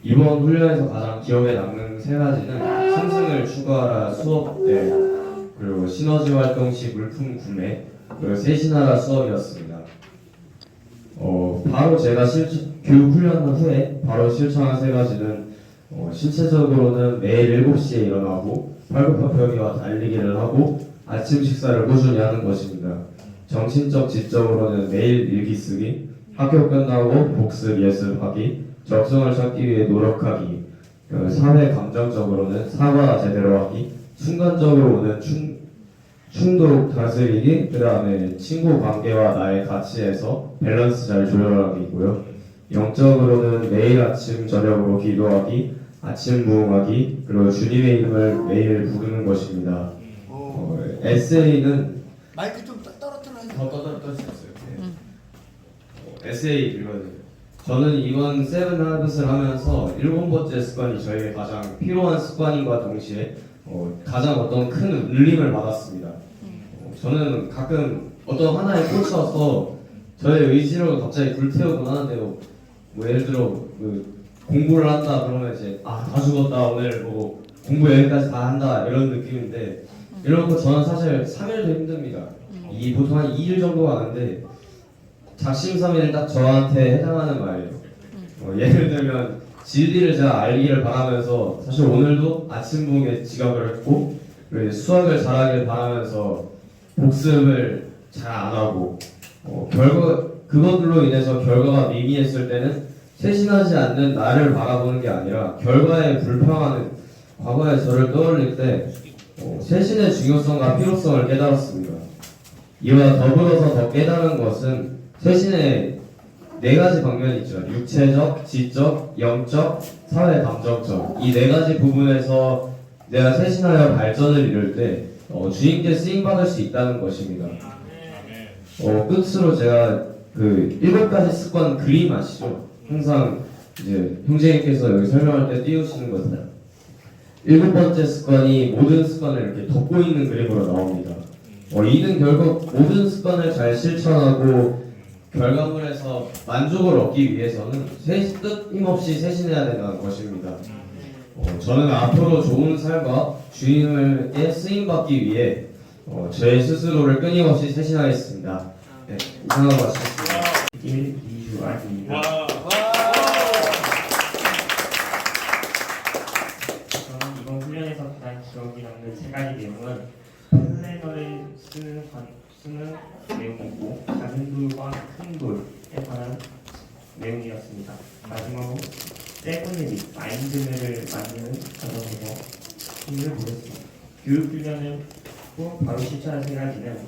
이번 훈련에서 가장 기억에 남는 세 가지는 승승을 추구하라 수업대, 그리고 시너지 활동 시 물품 구매, 그리고 세신하라 수업이었습니다. 바로 제가 교육 훈련 후에 바로 실천한 세 가지는 신체적으로는 매일 7시에 일어나고 팔굽혀펴기와 달리기를 하고 아침 식사를 꾸준히 하는 것입니다. 정신적 지적으로는 매일 일기 쓰기, 학교 끝나고 복습 예습하기, 적성을 찾기 위해 노력하기, 사회 감정적으로는 사과 제대로 하기, 순간적으로 오는 충동 다스리기, 그 다음에 친구 관계와 나의 가치에서 밸런스 잘 조절하기고요. 영적으로는 매일 아침 저녁으로 기도하기, 아침 부흥하기, 그리고 주님의 이름을 매일 부르는 것입니다. 에세이는 마이크 좀 떨어뜨려요. 더 떨어뜨렸어요. 에세이 읽어드려요. 저는 이번 세븐 하빗을 하면서 7번째 습관이 저에게 가장 필요한 습관인과 동시에 가장 어떤 큰 울림을 받았습니다. 저는 가끔 어떤 하나에 꽂혀서 저의 의지로 갑자기 불태우곤 하는데요. 뭐 예를 들어 공부를 한다 그러면 이제 다 죽었다 오늘 뭐 공부 여기까지 다 한다 이런 느낌인데 이런 거 저는 사실 3일도 힘듭니다. 이 보통 한 2일 정도 하는데 작심삼일 딱 저한테 해당하는 말이에요. 예를 들면 진리를 제가 알기를 바라면서 사실 오늘도 아침 부흥에 지각을 했고 그리고 이제 수학을 잘하길 바라면서 복습을 잘 안 하고 그것들로 인해서 결과가 미미했을 때는 쇄신하지 않는 나를 바라보는 게 아니라 결과에 불평하는 과거의 저를 떠올릴 때 쇄신의 중요성과 필요성을 깨달았습니다. 이와 더불어서 더 깨달은 것은 쇄신의 4가지 방면이 있죠. 육체적, 지적, 영적, 사회 감정적. 이 4가지 부분에서 내가 쇄신하여 발전을 이룰 때 주님께 쓰임받을 수 있다는 것입니다. 끝으로 제가 7가지 습관 그림 아시죠? 항상 이제 형제님께서 여기 설명할 때 띄우시는 것은 7번째 습관이 모든 습관을 이렇게 덮고 있는 그림으로 나옵니다. 이는 결국 모든 습관을 잘 실천하고 결과물에서 만족을 얻기 위해서는 끊임없이 쇄신해야 된다는 것입니다. 저는 앞으로 좋은 삶과 주님의 쓰임받기 위해 제 스스로를 끊임없이 쇄신하겠습니다. 네, 이상하고 마치겠습니다. 1, 2주 아닙니다. 저는 이번 훈련에서 가장 기억이 남는 3가지 내용은 플래너를 쓰는 내용이고 작은 돌과 큰 돌에 관한 내용이었습니다. 마지막으로 세븐헤빗 마인드맵을 만드는 과정에서 힘을 보였습니다. 교육훈련을 후 바로 실천한 3가지는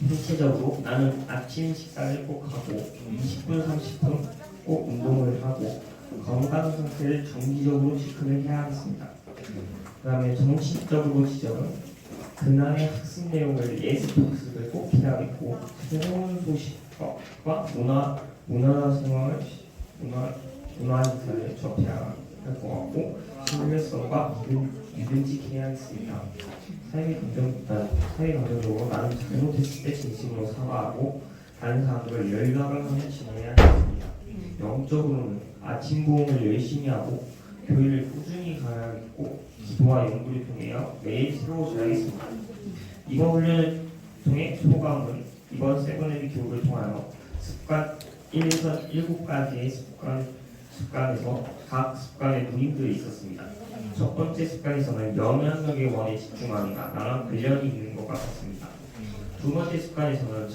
신체적으로 나는 아침 식사를 꼭 하고 20분 30분 꼭 운동을 하고 건강 상태를 정기적으로 체크를 해야 하겠습니다. 그 다음에 정신적으로 지적은 그날의 학습 내용을 예습 복습을 꼭 해야겠고 새로운 소식과 문화 행사를 접해야 할 것 같고 신뢰성과 믿음직해야 하겠습니다. 사회 감정적으로 나는 잘못했을 때 진심으로 사과하고 다른 사람들을 열락을 하며 지내야 하겠습니다. 영적으로는 아침 부흥을 열심히 하고 교회를 꾸준히 가야겠고 기도와 연구를 통하여 매일 새로워져야겠습니다. 이번 훈련을 통해 소감은 이번 세븐헤빗 교육을 통하여 습관 1에서 7가지의 습관에서 각 습관의 누림들이 있었습니다. 첫 번째 습관에서는 영향력의 원에 집중하기가 나랑 관련이 있는 것 같았습니다. 두 번째 습관에서는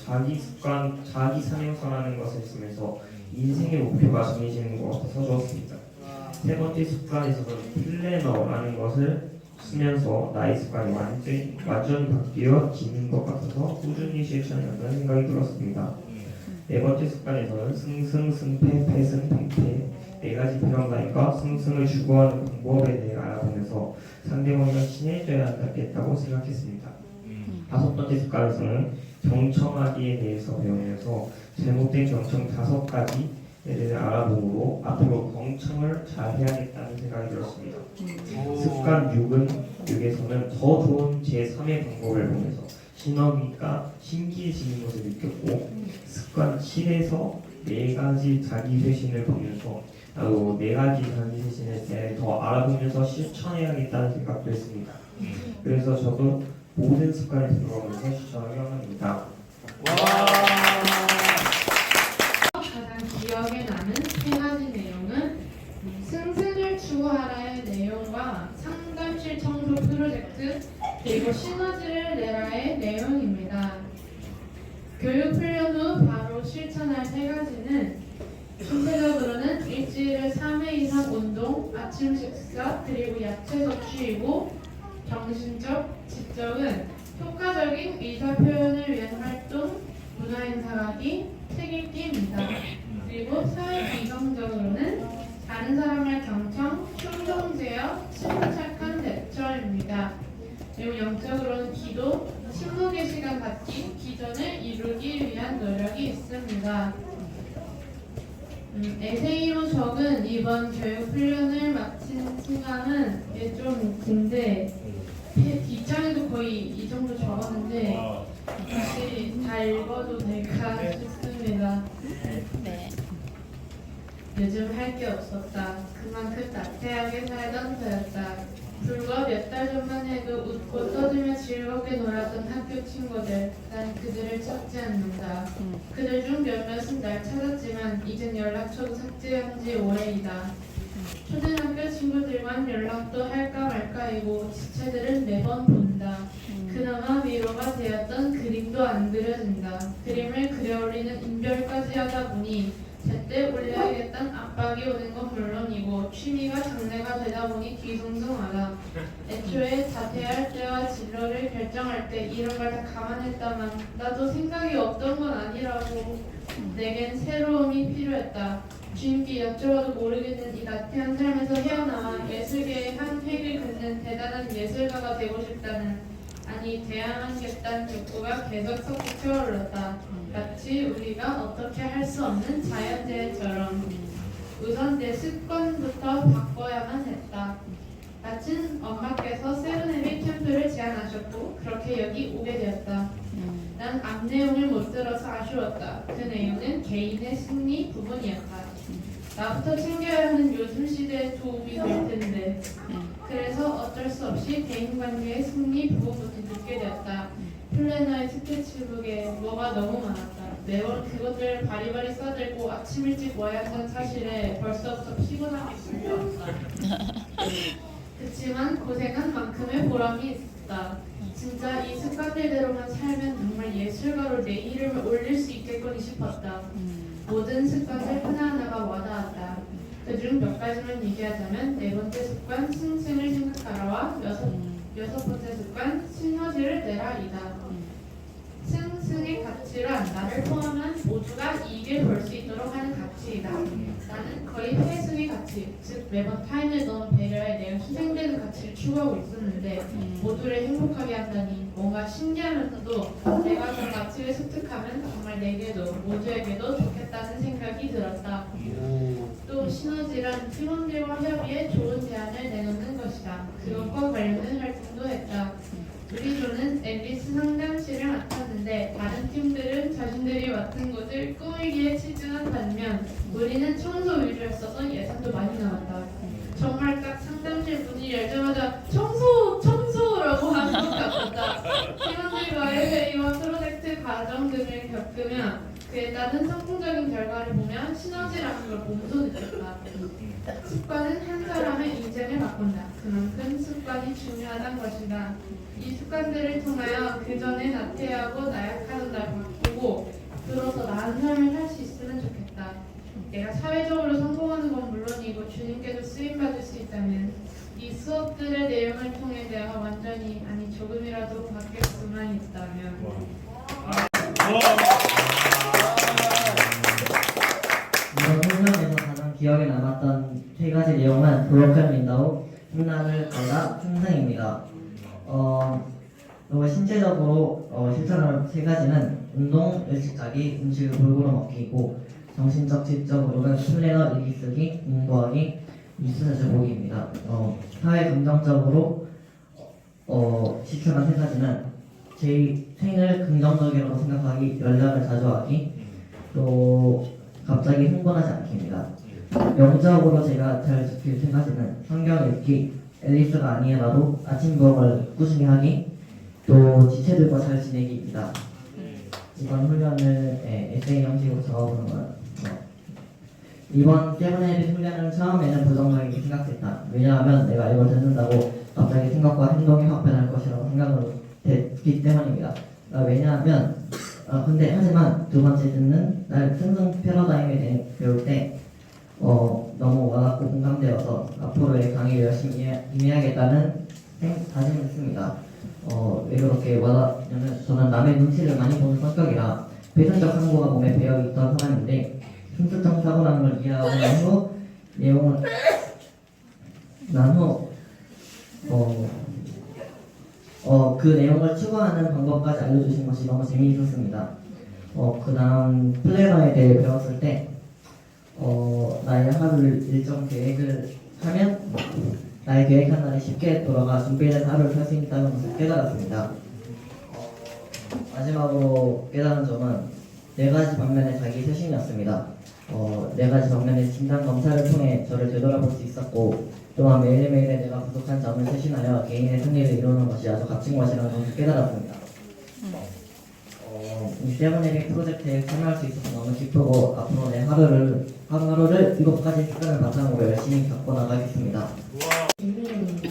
자기 사명성하는 것을 쓰면서 인생의 목표가 정해지는 것 같아서 좋았습니다. 세 번째 습관에서는 플래너라는 것을 쓰면서 나의 습관이 완전히 바뀌어지는 것 같아서 꾸준히 실천해야 한다는 생각이 들었습니다. 네 번째 습관에서는 승승, 승패, 패승, 패패 4가지 평가니까 승승을 추구하는 방법에 대해 알아보면서 상대방과 친해져야 한다고 생각했습니다. 다섯 번째 습관에서는 경청하기에 대해서 배우면서 잘못된 경청 5가지에 대해 알아보므로 앞으로 경청을 잘 해야겠다는 생각이 들었습니다. 습관 6에서는 더 좋은 제3의 방법을 보면서 신기해지는 것을 느꼈고 습관 7에서 네 가지 자기 쇄신을 보면서 나도 네 가지 자기 쇄신에 대해 더 알아보면서 실천해야겠다는 생각도 했습니다. 그래서 저도 모든 습관을 들어가면서 실천하려 합니다. 가장 기억에 나는 세 가지 내용은 승승을 추구하라의 내용과 상담실 청소 프로젝트 그리고 시너지를 내라의 내용입니다. 교육 훈련 후 바로 실천할 세 가지는 전체적으로는 일주일에 3회 이상 운동, 아침 식사, 그리고 야채 섭취이고 정신적, 지적은 효과적인 의사 표현을 위한 활동, 문화행사 가기, 책 읽기입니다. 그리고 사회 이성적으로는 다른 사람을 경청, 충동 제어, 침착한 대처입니다. 그리고 영적으로는 기도, 침묵의 시간 갖기, 기전을 이루기 위한 노력이 있습니다. 에세이로 적은 이번 교육 훈련을 마친 시간은 좀 긴데 뒷장에도 거의 이 정도 적었는데 다시 다 읽어도 될까 싶습니다. 네. 요즘 할 게 없었다. 그만큼 나태하게 살던 터였다. 불과 몇 달 전만 해도 웃고 떠들며 즐겁게 놀았던 학교 친구들. 난 그들을 찾지 않는다. 그들 중 몇몇은 날 찾았지만 이젠 연락처도 삭제한 지 오래이다. 초등학교 친구들만 연락도 할까 말까이고 지체들은 매번 본다. 그나마 위로가 되었던 그림도 안 그려진다. 그림을 그려올리는 인별까지 하다 보니 제때 올려야겠다는 압박이 오는 건 물론이고 취미가 장래가 되다 보니 뒤숭숭하다. 애초에 자퇴할 때와 진로를 결정할 때 이런 걸 다 감안했다만 나도 생각이 없던 건 아니라고. 내겐 새로움이 필요했다. 주님께 여쭤봐도 모르겠는 이 나태한 삶에서 헤어나와 예술계의 한 획을 긋는 대단한 예술가가 되고 싶다는 아니 대항하겠다는 욕구가 계속 솟구쳐올랐다. 마치 우리가 어떻게 할 수 없는 자연재해처럼 우선 내 습관부터 바꿔야만 했다. 마침 엄마께서 세븐앱의 캠프를 제안하셨고 그렇게 여기 오게 되었다. 난 앞 내용을 못 들어서 아쉬웠다. 그 내용은 개인의 승리 부분이었다. 나부터 챙겨야 하는 요즘 시대에 도움이 될 텐데. 그래서 어쩔 수 없이 대인관계의 승리 부분부터 듣게 되었다. 플래너의 스케치북에 뭐가 너무 많았다. 매번 그것들을 바리바리 써들고 아침 일찍 와야 한다는 사실에 벌써부터 피곤함이 있었다. 그치만 고생한 만큼의 보람이 있었다. 진짜 이 습관들대로만 살면 정말 예술가로 내 이름을 올릴 수 있겠거니 싶었다. 모든 습관들 하나하나가 와닿았다. 그중 몇 가지만 얘기하자면 네 번째 습관 승승을 생각하라와 여섯 번째 습관 시너지를 내라이다. 승승의 가치란 나를 포함한 모두가 이익을 볼 수 있도록 하는 가치이다. 나는 거의 회승의 가치, 즉 매번 타인을 넣은 배려에 내가 희생되는 가치를 추구하고 있었는데 모두를 행복하게 한다니 뭔가 신기하면서도 내가 그 가치를 습득하면 정말 내게도 모두에게도 좋겠다는 생각이 들었다. 또 시너지란 팀원들과 협의해 좋은 제안을 내놓는 것이다. 그것과 관련된 활동도 했다. 우리 조는 앨리스 상담실을 맡았는데 다른 팀들은 자신들이 맡은 곳을 꾸미기에 치중한 반면 우리는 청소 위주였어서 예산도 많이 나왔다. 정말 딱 상담실 문이 열자마자 청소라고 하는 것 같았다. 팀원들과의 회의와 프로젝트 과정 등을 겪으며 그에 따른 성공적인 결과를 보면 시너지라는 걸 몸소 느꼈다. 습관은 한 사람의 인생을 바꾼다. 그만큼 습관이 중요하다는 것이다. 이 습관들을 통하여 그 전에 나태하고 나약하던 날 바꾸고 비로소 나은 삶을 살 수 있으면 좋겠다. 내가 사회적으로 성공하는 건 물론이고 주님께도 쓰임받을 수 있다면 이 수업들의 내용을 통해 내가 완전히 아니 조금이라도 바뀔 수만 있다면 이번 훈련에서 가장 기억에 남았던 세 가지 내용은 브로큰 윈도우, 힘남을 건다, 충성입니다. 그리고 신체적으로 실천할 세 가지는 운동, 일찍 자기, 음식을 골고루 먹기고 정신적, 지적으로는 플래너, 일기쓰기, 공부하기, 뉴스 자주 보기입니다. 사회 긍정적으로 실천한 세 가지는 제 생을 긍정적이라고 생각하기, 연락을 자주 하기, 또 갑자기 흥분하지 않기입니다. 영적으로 제가 잘 지킬 세 가지는 성경 읽기, 앨리스가 아니라도 아침 부업을 꾸준히 하기, 또 지체들과 잘 지내기입니다. 이번 훈련을 에세이 형식으로 적어보는 건 이번 세븐헤빗 훈련은 처음에는 부정적이게 생각했다. 왜냐하면 내가 이걸 듣는다고 갑자기 생각과 행동이 확 변할 것이라고 생각을 했기 때문입니다. 왜냐하면 근데 하지만 두 번째 듣는 날 승승 패러다임에 대해 배울 때 너무 와닿고 공감되어서 앞으로의 강의를 열심히 임해야겠다는 다짐을 했습니다. 왜 그렇게 와닿냐면 저는 남의 눈치를 많이 보는 성격이라 배선적 상고가 몸에 배어 있던 사람인데 승수성 사고라는 걸 이해하고 난 후 내용을 그 내용을 추구하는 방법까지 알려주신 것이 너무 재미있었습니다. 그 다음 플래너에 대해 배웠을 때 나의 하루를 일정 계획을 하면 나의 계획한 날이 쉽게 돌아가 준비된 하루를 살 수 있다는 것을 깨달았습니다. 마지막으로 깨달은 점은 네 가지 방면의 자기 쇄신이었습니다. 네 가지 방면의 진단 검사를 통해 저를 되돌아볼 수 있었고 또한 매일매일의 내가 부족한 점을 쇄신하여 개인의 승리를 이루는 것이 아주 값진 것이라는 것을 깨달았습니다. 이 세븐헤빗 프로젝트에 참여할 수 있어서 너무 기쁘고 앞으로 내 하루하루를 7가지 습관을 바탕으로 열심히 겪어 나가겠습니다. 김민입니다.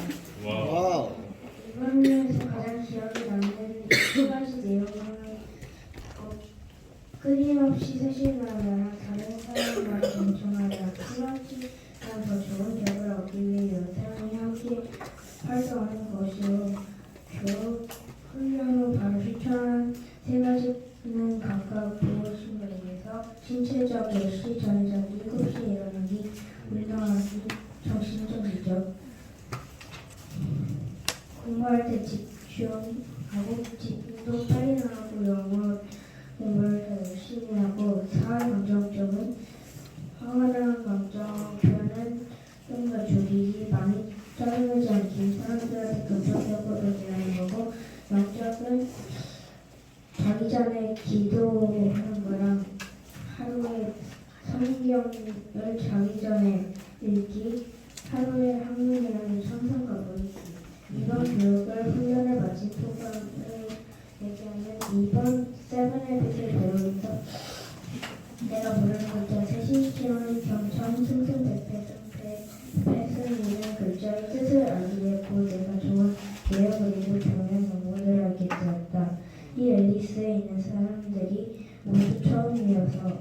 이번 훈련에서 가장 기억에 남는 두 가지 내용은 끊임없이 쇄신하며 다른 사람과 경청하며 끊임없이 더 좋은 기억을 얻기 위해 여러 사람이 함께 활동하는 것이요. 교육 훈련 후 바로 실천한 세 가지는 각각 무엇인가에 대해서 신체적 10시, 저녁 7시에 일어나기, 운동하기, 정신적 지적, 공부할 때 집중하고 집중도 빨리 나가고 영어 공부를 더 열심히 하고 사회 감정적은 화나는 감정 표현은 좀 더 줄이기, 많이 짜증내지 않기, 사람들한테 긍정적으로 대하는 거고, 영적은 자기 전에 기도하는 거랑 하루에 성경을 자기 전에 읽기, 하루에 한문이라는 상상과 보이기. 이번 교육을 훈련을 마친 소감을 얘기하면 이번 세븐헤빗을 배우면서 내가 모르는 글자, 세신시험, 경청, 승승, 대패, 승패, 패승이는 글자의 뜻을 알게 되었고 내가 좋은 예어 그리고 표현 방법을 알게 되었다. 이 앨리스에 있는 사람들이 모두 처음이어서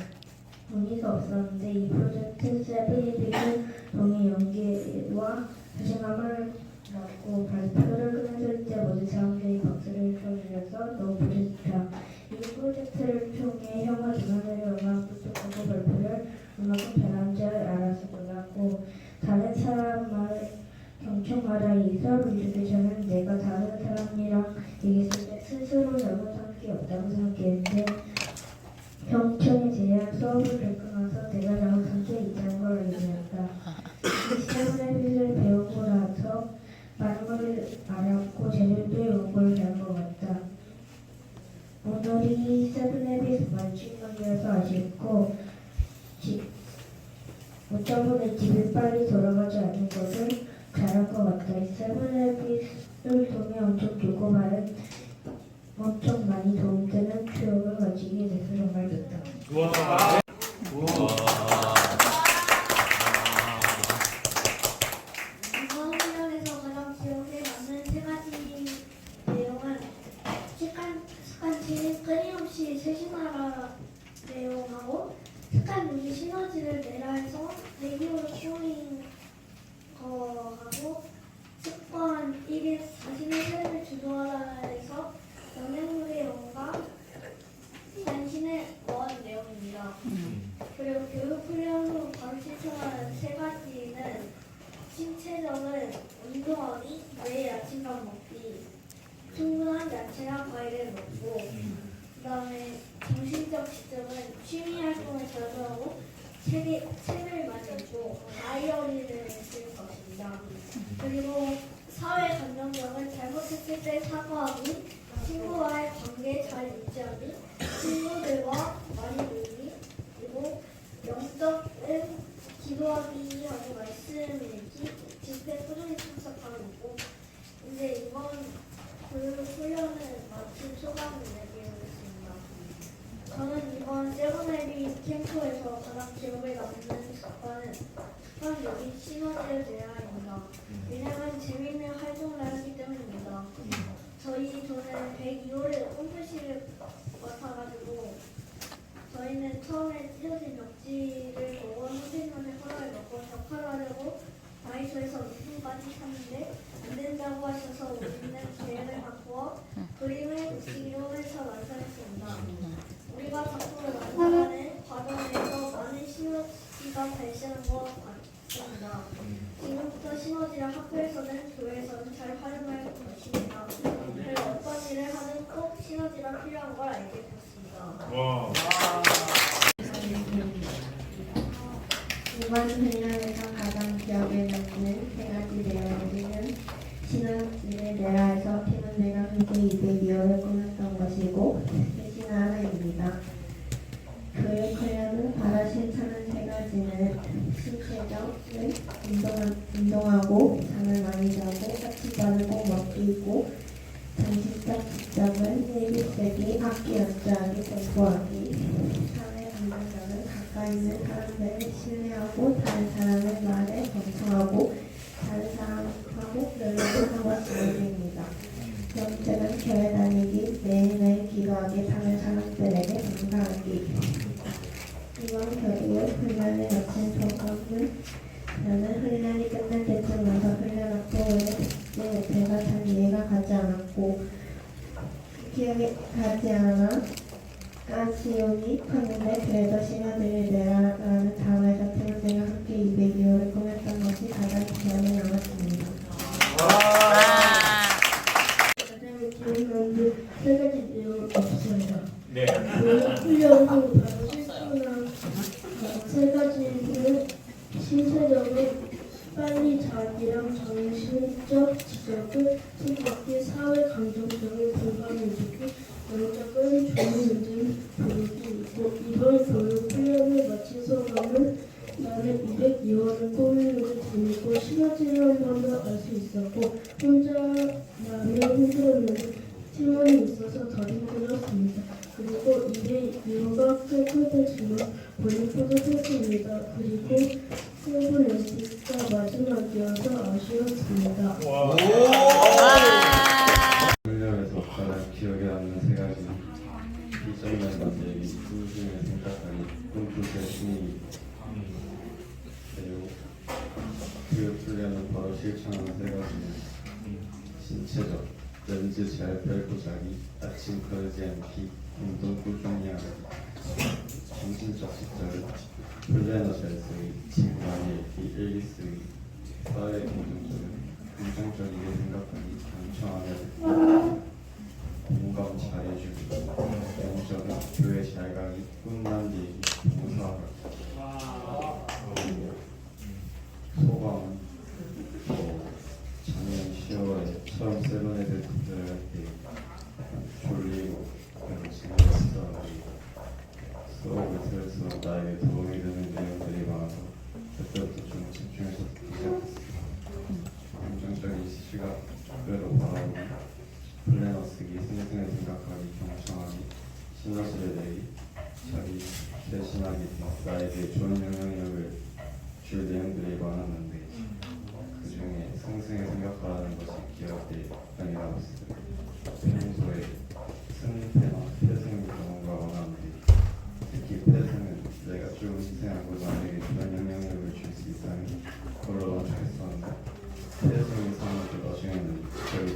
의미가 없었는데 이 프로젝트 세븐헤빗을 통해 연기와 자신감을 갖고 발표를 끝냈을 때 모든 사람들이 박수를 쳐주셔서 너무 좋다. 이 프로젝트를 통해 형과 누나들의 음악도 똑하고 발표를 음악은 변한 줄 알아서 놀랐고 다른 사람 말 경청하라 이 수업을 듣기 전엔 내가 다른 사람이랑 얘기했을 때 스스로 잘못한 게 없다고 생각했는데 경청에 대한 수업을 듣고 나서 내가 잘못한 게 있다는 걸 알게 되었다. 이 세븐헤빗을 배우고 나서 많은 걸 알았고 제대로 연구를 한 것 같다. 오늘이 세븐헤빗 마지막이라서 아쉽고 어쩌면 집에 빨리 돌아가지 않는 것을 잘한 것 같다. 이 세븐헤빗을 통해 엄청 좋고 말은 엄청 많이 도움되는 추억을 가지게 돼서 정말 좋다. 이번 훈련에서 가장 기억에 남는 세 가지 내용은 습관치 끊임없이 쇄신하라 내용하고 습관 유지 시너지를 내라 해서 대기업을 키우는 거하고 습관 1일 자신의 삶을 주도하라 해서 영양물의 영과 단신의 원 내용입니다. 그리고 교육 훈련 후 바로 실천하는 세 가지는 신체적은 운동하기, 매일 아침밥 먹기, 충분한 야채랑 과일을 먹고, 그 다음에 정신적 지적은 취미 활동을 자주 하고 책을 많이 읽고 다이어리를 쓸 것입니다. 그리고 사회 감정적은 잘못했을 때 사과하기, 친구와의 관계 잘 유지하기, 친구들과 많이 놀기, 그리고 영적은 기도하기 하고 말씀 읽기, 집회 꾸준히 참석하고 이제 이번 교육 훈련을 마친 소감을 얘기해보겠습니다. 저는 이번 세븐아이비 캠프에서 가장 기억에 남는 습관은 여기 시너지의 대화입니다. 왜냐하면 재미있는 활동을 하기 때문입니다. 저는 102호를 홈플씨를 맡아가지고 저희는 처음에 찢어진 벽지를 보고 선생님의 허락을 받고 벽화를 하려고 다이소에서 2분까지 샀는데 안 된다고 하셔서 우리는 계획을 바꾸어 그림을 붙이기로 해서 완성했습니다. 우리가 작품을 완성하는 과정에서 많은 시너지가 발생한 것 같습니다. 지금부터 시너지를 학교에서는 교회에서는 잘 활용할 것입니다. 그리고 어떤 일을 하든 꼭 시너지가 필요한 걸 알게 되었습니다. 이번 훈련에서 가장 기억에 남는 세 가지 내용은 시너지를 내라해서 팀원들과 함께 202호를 꾸몄던 것이고 대신하나입니다. 교육 훈련은 바로 실천한 세 가지는 신체적은 운동하고 잠을 많이 자고 아침밥을 꼭 먹이고 정신적 지적은 일기 쓰기, 악기 연주하기, 공부하기. 사회 감정적은 가까이 있는 사람들을 신뢰하고 다른 사람의 말에 경청하고 다른 사람하고 연락을 하고 지내기입니다. 영적은 교회 다니기, 매일매일 기도하기, 다른 사람들에게 감사하기. 이번 교육 훈련을 마친 소감은 저는 훈련이 끝날 때쯤 와서 훈련 앞부분에 듣지 못해서 잘 이해가 가지 않았고 기억이 가지 않아 까지용이 컸는데 그래도 시너지를 내라라는 단어에서 팀원들과 함께 202호를 꾸몄던 것이 가장 기억에 남았습니다. 가장 기억나는 세 가지 내용은 없습니다. 네. 훈련 후 바로 실천한 세 가지는 신체적인 빨리 자기랑 정신적 지적을 손잡기, 사회 감정적인 공감해주기, 영적은 좋은 문제를 보여주고 이번 교육 훈련을 마친 소감은 나는 202호를 꾸미는 게 재밌고 시너지를 한 번 더 알 수 있었고 혼자라면 힘들었는데 팀원이 있어서 더 힘들었습니다. 그리고 202호가 깨끗해지면 본인 뿌듯했습니다. 그리고 세븐 에스가 마지막이어서 아쉬웠습니다. 훈련에서 가장 기억에 남는 세 가지 비정면 만들기, 꾸준히 생각하기, 꿈꾸기 신이 그리고 교육 훈련은 바로 실천하는 세 가지는 신체적, 렌즈 잘 펴고 자기, 아침 거르지 않기, 운동 꾸준히 하기. 정신적 직접은 플래너 잘 쓰기, 책 많이 읽기, 일기 쓰기. 사회 긍정적은 긍정적이게 생각하기, 경청하며 공감 잘해주기. 영적은 교회 잘 가기, 꿈 만들기, 봉사하기. 소감은 작년 10월에 처음 세븐에들 투자를 할 때 졸리고 재밌었어. 수업을 들어서 나에게 도움이 되는 내용들이 많아서 그때부터 좀 집중해서 듣기 시작했어. 긍정적인 시각으로 바라보기, 플래너 쓰기, 생생을 생각하기, 경청하기, 시너지를 내기, 자기 대신하기 등 나에게 좋은 영향력을 줄 내용들이 많았는데 그 중에 생생을 생각하라는 것이 기억에 많이 남았어요. 평소에 승패나 패승 경우가 많았는데 특히 패승은 내가 좀 희생하고 나에게 좋은 영향력을 줄 수 있다면 그걸로 만족했었는데 패승이 상황도 나중에는 거의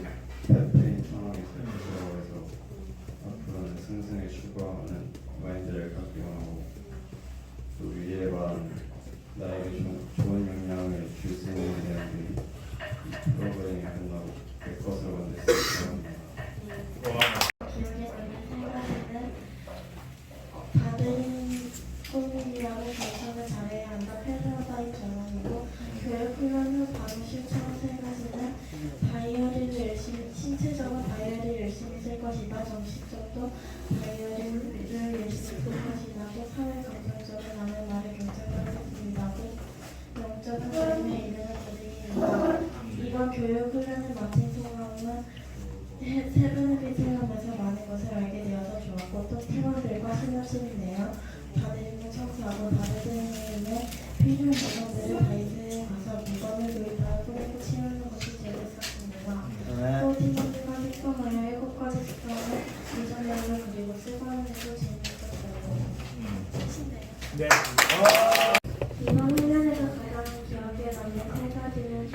패패인 상황에서 있다고 해서 앞으로는 승승을 추구하는 마인드를 갖기만 하고 또 위에 말한 나에게 좋은 영향을 줄 수 있는 내용들이 이 프로그램이 끝나고 내 것으로 만들 수 있습니다. 기억에 남는 세 가지는 받은 꿈이라고 결정을 잘해야 한다. 패러다임 전환이고 교육 훈련 후 바로 실천한 세 가지는 신체적으로 다이어리를 열심히 쓸 것이다. 정신적도 다이어리를 열심히 쓸 것이다. 또 사회 감정적으로 남의 말에 교육 훈련을 마친 소감은 세븐을 하면서 많은 것을 알게 되어서 좋았고 또 팀원들과 신협심인데요. 다들 청소하고 다른 필요한 물건들을 다이소에 가서 물건을 도입하여 꾸미고 치우는 것이 재밌었습니다. 또 팀원들과 색감하여 7가지 색감을 미션을 그리고 쓰고하는 것도 재밌었어요. 네. 이번 훈련에서 가장 기억에 남는 세 가지는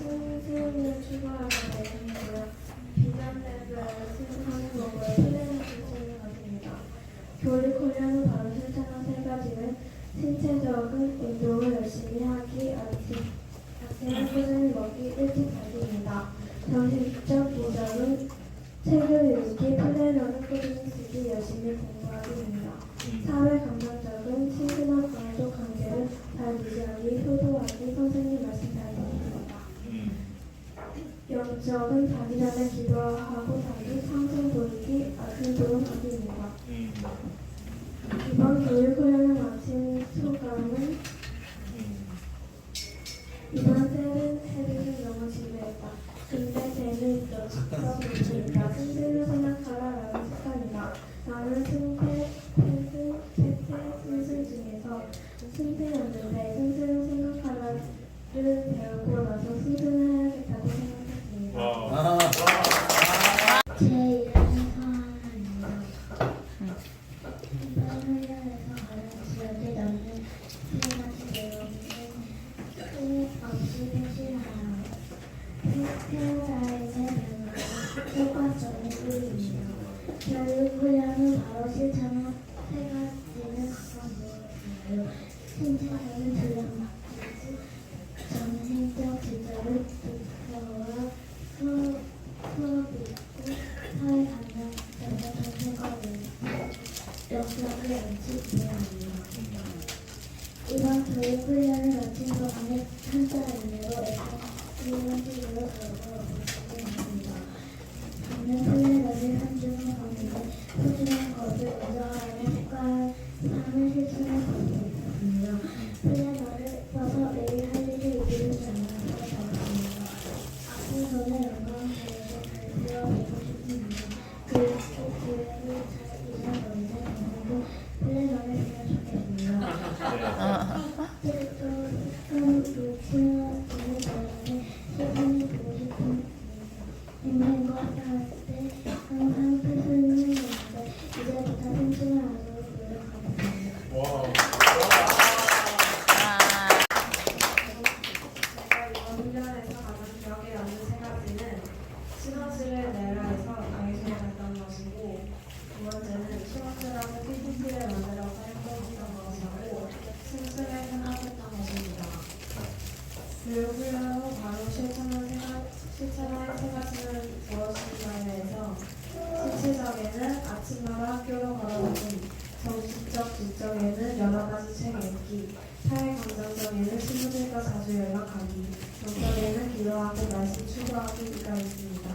승승을 추구하는 내용이고요. 비전랩을 수행하는 거고요. 플랜을 주시는 것입니다. 교육 훈련 후 바로 실천한 세 가지는 신체적인 운동을 열심히 하기, 아침을 꾸준히 먹기, 일찍 자기입니다. 정신적 도전은 책을 읽기, 플래너를 꾸준히 쓰기, 열심히 공부하기입니다. 사회 감정적인 친구나 가족 관계를 잘 유지하기, 효도하기, 선생님 말씀 잘 듣기입니다. 영적은 자기 전에 기도하고 자기 상승 보이기, 아침 도움하기입니다. 이번 교육 훈련을 마친 소감은 이번 세븐 너무 지루했다. 근데 재미있었습니다. 승승을 생각하라라는 습관이다. 나는 승승 중에서 승승이었는데 승승을 생각하라를 배우고 나서 승승을 해야겠다고 생각했습니다. 제 이름은 서하나입니다. 이번 훈련에서 가장 기억에 남는 세 가지 내용은 끊임없이 회신하여 태어나의 배우고 효과적인 일입니다. 교육 훈련은 바로 실천한 세 가지는 각각 무엇인가요? 신체적인 훈련 맡기고 정신적 지적을 독서와 수업 있고 사회 감정적인 정신과 역사를 연습해야 합니다. 이번 교육 훈련을 마친 소감에 한자인으로 일본식으로 적어보고 있습니다. 작년 플래너를 한 주는 가운데 소중한 것을 인정하는 습관을 실천해 보고 있습니다. 플래너를 써서 매일 할 일을 이기는 장면을 잡았습니다. 앞으로는 영광스럽게 잘 되어보고 싶습니다. 그리고 기회를 잘 잃어버리지 않고 플래너를 쓰면 좋겠습니다. 루틴을 때문에 시간이 보고 싶은 있는 것 같을 때 항상 스스로는 있는데 이제부터 틈틈을 하도록 노력하겠습니다. 제가 이번 훈련에서 가장 기억에 남는 세 가지는 시너지를 내라 해서 다이소에 갔던 것이고 두 번째는 시너지라고 PPT를 만들어서 해보았던 것이고 승승을 생각했던 것입니다. 교육 훈련 후 바로 실천할 세 가지는 무엇인가에 해서 신체적에는 아침마다 학교로 걸어가기, 정신적 지적에는 여러 가지 책 읽기, 사회 감정적에는 친구들과 자주 연락하기, 영적에는 기도하고 말씀 추구하기가 있습니다.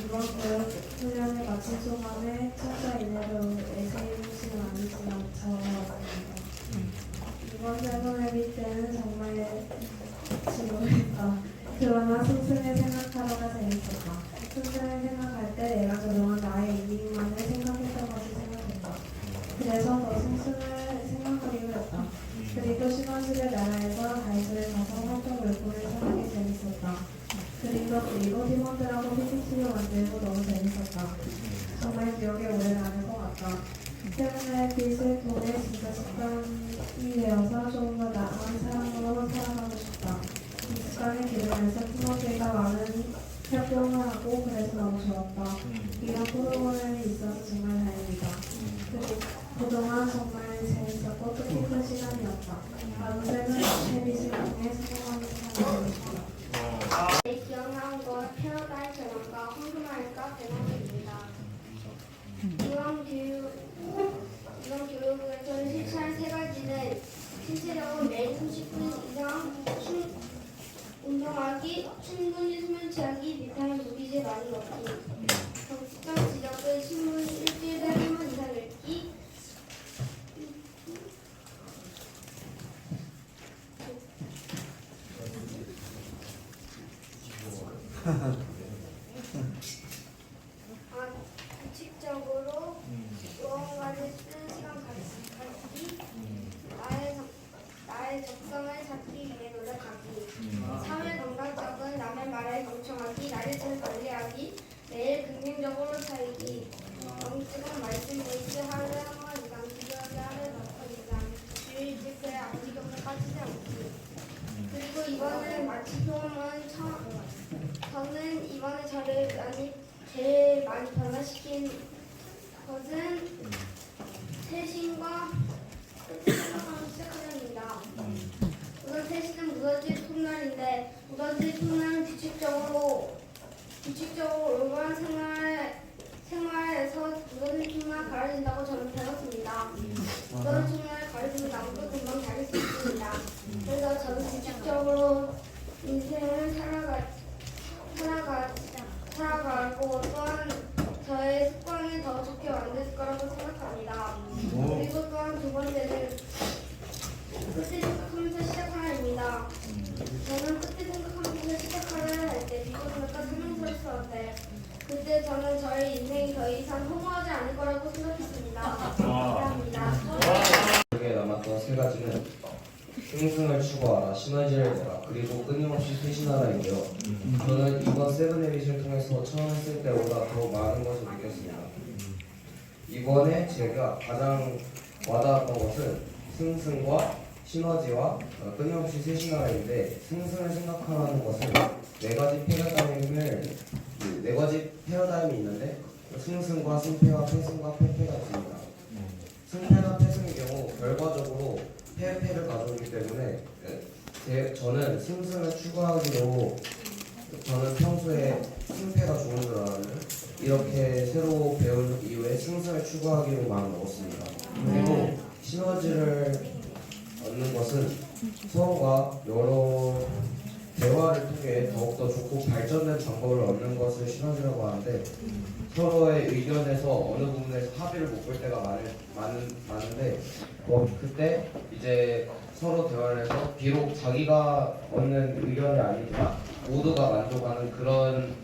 이번 교육 훈련을 마친 소감에 첫째 이내로 에세이를 많이 적어봤습니다. 이번 세븐회비 때는 정말 지루했다. 그러나 승승을 생각하다가 재밌었다. 승승을 생각할 때 내가 그동안 나의 이익만을 생각했던 것을 생각했다. 그래서 더 승승을 생각하기로 했다. 그리고 시너지를 나라에서 다이소에 가서 활동 물품을 사는 게 재밌었다. 그리고 팀원들하고 PPT를 만들고 너무 재밌었다. 정말 기억에 오래 남을 것 같다. 때문에 빛을 통해 진짜 습관이 되어서 조금 더 나은 사람으로 살아가고 싶다. 이 습관을 기르면서 팀원들과 많은 활동을 하고 그래서 너무 좋았다. 이런 프로그램이 있어서 정말 다행이다. 그리고 그동안 정말 재밌었고 뜻깊은 시간이었다. 아무래도 재밌을 통해 성공하는 사람이 되고 싶다. 내 기억나는 건 패러다임 전환과 황금알과 대목입니다. 이번 교육에서 실천할 세 가지는 신체적으로 매일 30분 이상 운동하기, 충분히 수면 취하기, 비타민 무기질 많이 먹기, 정치적 지적을 신문 일주일에 한 번 이상 읽기, 규칙적으로 무언가를 쓰는 시간 가지기, 나의 적성을 찾기 위해 노력하기, 사회 건강적인 남의 말에 경청하기, 나를 잘 관리하기, 매일 긍정적으로 살기, 영적인 말씀 메이트 하루에 한 번 이상, 기도하기 하루에 몇 번 이상, 주일 집회 아무리 경로 빠지지 않기. 그리고 이번에 마치 표현은 저는 이번에 저를 제일 많이 변화시킨 것은 새신과 끝을 생각하면 시작하려입니다. 우선 새신은 무너질 톱날인데 무너질 톱날은 규칙적으로 올바른 생활에서 무너질 톱날 가려진다고 저는 배웠습니다. 무너질 톱날을 가려주면 나무도 금방 자랄 수 있습니다. 그래서 저는 규칙적으로 인생을 살아가고 또한 저의 습관을 더 좋게 만들 거라고 생각합니다. 그리고 또한 두 번째는 끝을 생각하면서 시작하라입니다. 저는 끝을 생각하면서 시작하려 할 때 비교생각과 설명서를 때 그때 저는 저의 인생이 더 이상 허무하지 않을 거라고 생각했습니다. 감사합니다. 기억에 남았던 세 가지는 승승을 추구하라, 시너지를 내라, 그리고 끊임없이 쇄신하라인데요. 저는 이번 세븐헤빗을 통해서 처음 했을 때보다 더 많은 것을 느꼈습니다. 이번에 제가 가장 와닿았던 것은 승승과 시너지와 끊임없이 쇄신하라인데, 승승을 생각하라는 것은 네 가지 패러다임이 있는데 승승과 승패와 패승과 패패가 있습니다. 승패나 패승의 경우 결과적으로 패를 가져오기 때문에 저는 승승을 추구하기로 저는 평소에 승패가 좋은 줄 알았는데 이렇게 새로 배운 이후에 승승을 추구하기로 마음먹었습니다. 그리고 시너지를 얻는 것은 서로가 여러 대화를 통해 더욱더 좋고 발전된 방법을 얻는 것을 시너지라고 하는데, 서로의 의견에서 어느 부분에서 합의를 못 볼 때가 많은데 그때 이제 서로 대화를 해서 비록 자기가 얻는 의견이 아니지만 모두가 만족하는 그런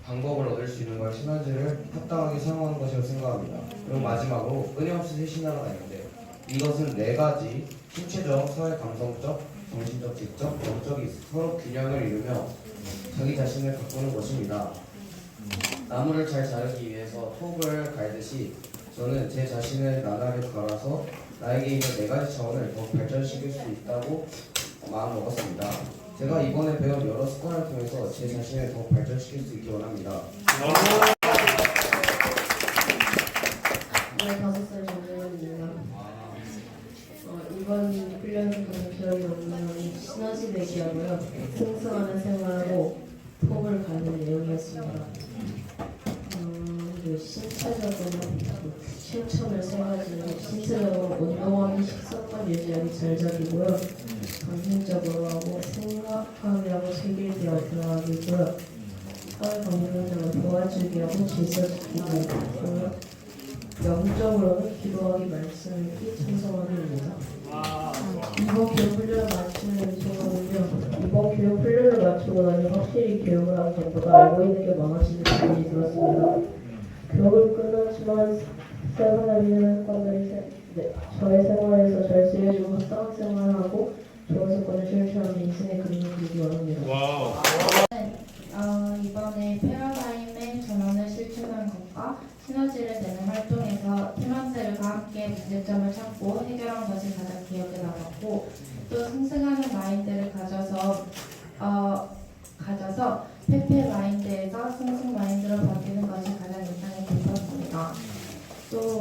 방법을 얻을 수 있는 걸 시너지를 합당하게 사용하는 것이라고 생각합니다. 그리고 마지막으로 끊임없이 쇄신하라가 있는데, 이것은 네 가지 신체적, 사회 감성적, 정신적, 지적, 영적이 서로 균형을 이루며 자기 자신을 가꾸는 것입니다. 나무를 잘 자르기 위해서 톱을 갈듯이 저는 제 자신을 나날이 갈아서 나에게 있는 네 가지 차원을 더 발전시킬 수 있다고 마음먹었습니다. 제가 이번에 배운 여러 습관을 통해서 제 자신을 더 발전시킬 수 있기 원합니다. 15살 정도입니다. 이번 훈련에서 기억이 남는 시너지 내기하고요. 승승하는 생활하고 톱을 가는 내용이었습니다. 신체적으로 실천을 세 가지는 신체적으로 운동하기, 식습관 유지하기, 잘 자기고요. 감성적으로 하고 생각하기 하고 세계대화 들어가기고요. 사회 감성적으로 도와주기 하고 질서 지키고 영적으로는 기도하기, 말씀 읽기, 찬송하기입니다. 이번 교육 훈련을 마치는 소감은요. 이번 교육 훈련을 마치고 나니 확실히 교육을 한 것보다 알고 있는 게 많아지는 기분이 들었습니다. 교육을 끝났지만 세븐헤빗의 습관들이 저의 생활에서 잘 쓰여지고 합당한 생활을 하고 좋은 습관을 실천하는 인생의 그림을 그리기 원합니다. 이번에 패러다임의 전환을 실천한 것과 시너지를 내는 활동에서 팀원들과 함께 문제점을 찾고 해결한 것이 가장 기억에 남았고, 또 승승하는 마인드를 가져서 패패 마인드에서 승승 마인드로 바뀌는 것이 가장 인상이 깊었습니다. 또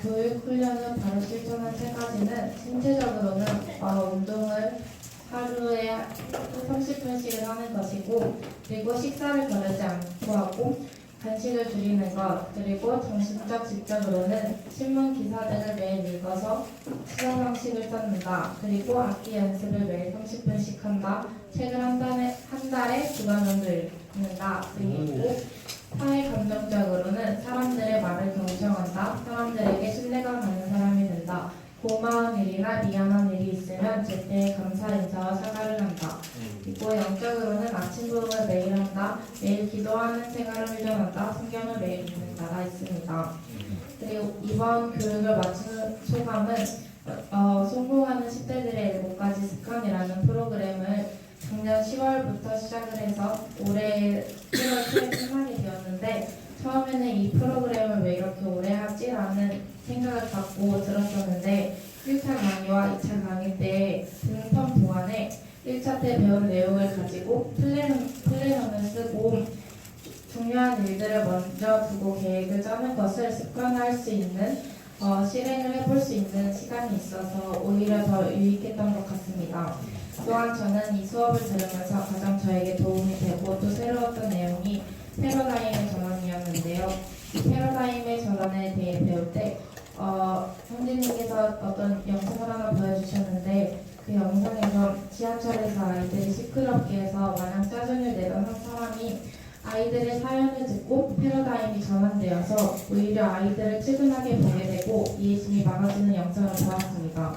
교육 훈련을 바로 실천한 세 가지는 신체적으로는 운동을 하루에 30분씩을 하는 것이고, 그리고 식사를 거르지 않고 하고 간식을 줄이는 것, 그리고 정신적 지적으로는 신문 기사 등을 매일 읽어서 수정 상식을 쌓는다, 그리고 악기 연습을 매일 30분씩 한다, 책을 한 달에 2권 정도 읽는다 등이 있고, 사회 감정적으로는 사람들의 말을 경청한다, 사람들에게 신뢰가 가는 사람이 된다, 고마운 일이나 미안한 일이 있으면 제때 감사 인사와 사과를 한다, 그리고 영적으로는 아침 부흥을 매일 한다, 매일 기도하는 생활을 훈련한다, 성경을 매일 읽는다가 있습니다. 그리고 이번 교육을 마친 소감은 성공하는 10대들의 7가지 습관이라는 프로그램을 작년 10월부터 시작을 해서 올해 1월 초에 끝나게 되었는데 처음에는 이 프로그램을 왜 이렇게 오래 하지라는 생각을 갖고 들었었는데 1차 강의와 2차 강의 때 등판 보완에 1차 때 배운 내용을 가지고 플래너를 쓰고 중요한 일들을 먼저 두고 계획을 짜는 것을 습관화할 수 있는 실행을 해볼 수 있는 시간이 있어서 오히려 더 유익했던 것 같습니다. 또한 저는 이 수업을 들으면서 가장 저에게 도움이 되고 또 새로웠던 내용이 패러다임의 전환이었는데요. 이 패러다임의 전환에 대해 배울 때 선생님께서 어떤 영상을 하나 보여주셨는데 그 영상에서 지하철에서 아이들이 시끄럽게 해서 마냥 짜증을 내던 한 사람이 아이들의 사연을 듣고 패러다임이 전환되어서 오히려 아이들을 측은하게 보게 되고 이해심이 많아지는 영상을 보았습니다.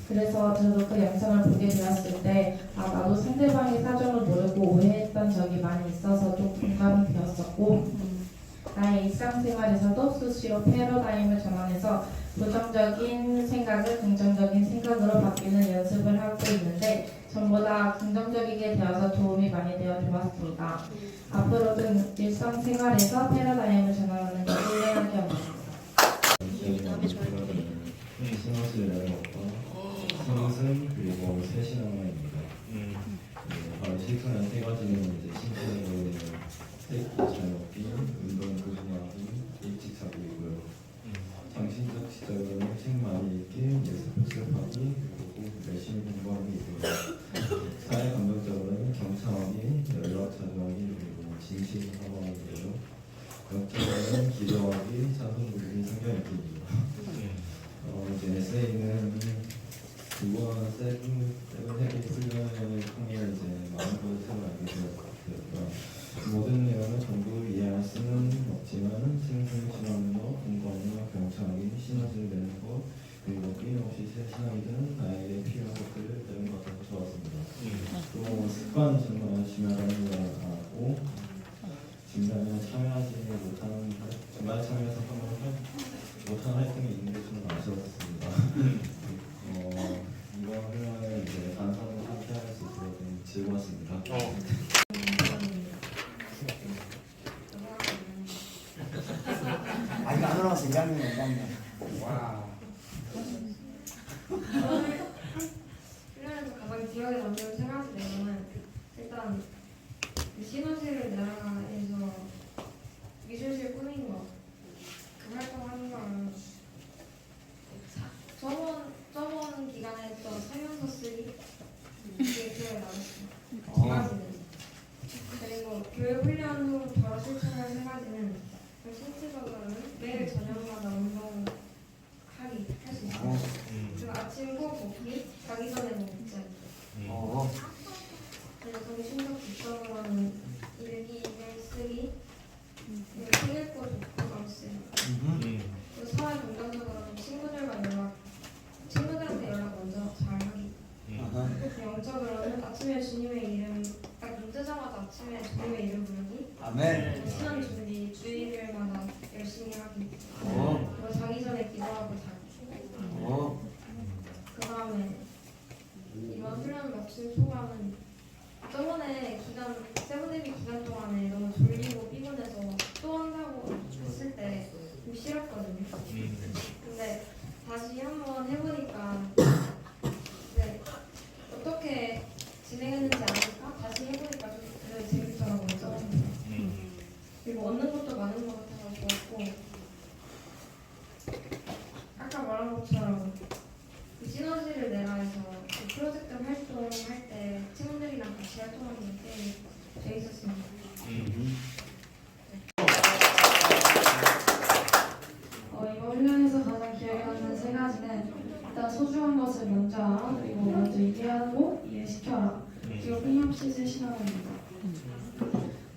그래서 저도 그 영상을 보게 되었을 때 나도 상대방의 사정을 모르고 오해했던 적이 많이 있어서 좀 공감이 되었었고 나의 일상생활에서도 수시로 패러다임을 전환해서 부정적인 생각을 긍정적인 생각으로 바뀌는 연습을 하고 있는데 전보다 긍정적이게 되어서 도움이 많이 되어 되었습니다. 앞으로도 일상생활에서 패러다임을 전환하는 것을 훈련하게 합니다. 신앙을 내는 것과 신앙은 그리고 새 신앙입니다. 바로 실천한 3가지는 이제 신체적으로 스테이크 잘 먹기, 운동 꾸준하기, 일찍 자기이고요. 정신적 지적으로는 책 많이 읽기, 예술 복습하기, 그리고 열심히 공부하기이고요. 사회 감정적으로는 경청하기, 연락 자주하기, 그리고 진실 사과하기고요. 영적으로는 기도하기, 찬송 부르기, 성경 읽기입니다. 이제 에세이는 2번 세븐헤비 훈련을 통해 이제 많은 것을 알게 되었고요. 모든 내용을 전부 이해할 수는 없지만 생생신앙으로 공부하며 경청하기, 시너지를 내는 것, 그리고 끊임없이 새 신앙이 든 나에게 필요한 것들을 내는 것 같아서 좋았습니다. 또 습관이 정말 중요하다는 걸 알았고 중간에 참여하지 못하는 중간에 참여해서 못한 활동이 있는 게 좀 아쉬웠습니다. 이번 훈련을 이제 다른 사람과 함께 할 수 있어서 좀 즐거웠습니다. 아직 안 올라왔어. 1학년. 와. 훈련에서 가장 기억에 남는 3가지 내용은 일단 시너지를 내라에서 미술실 꾸민 거, 그 활동하는 거랑 저번 기간에 했던 설명서 쓰기 이게 기억에 남았어요. 2가지는. 그리고 교육 훈련 후 바로 실천할 3가지는 신체적으로는 매일 저녁마다 운동하기 할 수 있어요. 그리고 아침 꼭 먹기, 자기 전에 먹지 않기. 그리고 정신적 지적으로는 일기, 이메일 쓰기, 그리고 책 읽고 독후감 쓰기. 그리고 사회 긍정적으로는 친구들한테 연락 먼저 잘하기. 영적으로는 아침에 주님의 이름, 딱 눈 뜨자마자 아침에 주님의 이름 부르기. 아멘. 시간 준비, 주일마다 열심히 하기. 그리고 자기 전에 기도하고 자기. 그 다음에 이번 훈련 마친 소감은 저번에 세븐데이 기간 동안에 너무 졸리고 피곤해서 또 한다고 했을 때 좀 싫었거든요. 근데 다시 한번 해보니까 네, 어떻게 진행했는지 아니까 다시 해보니까 좀 그래도 재밌더라고요. 그리고 얻는 것도 많은 것 같아서 좋았고 아까 말한 것처럼 그 시너지를 내라해서 그 프로젝트 활동할 때 친구들이랑 같이 활동하는 게 재밌었습니다. 이번 훈련에서 가장 기억에 남는 3가지는 일단 소중한 것을 먼저 알아, 그리고 먼저 이해하고 이해시켜라, 그리고 끊임없이 새 신앙입니다.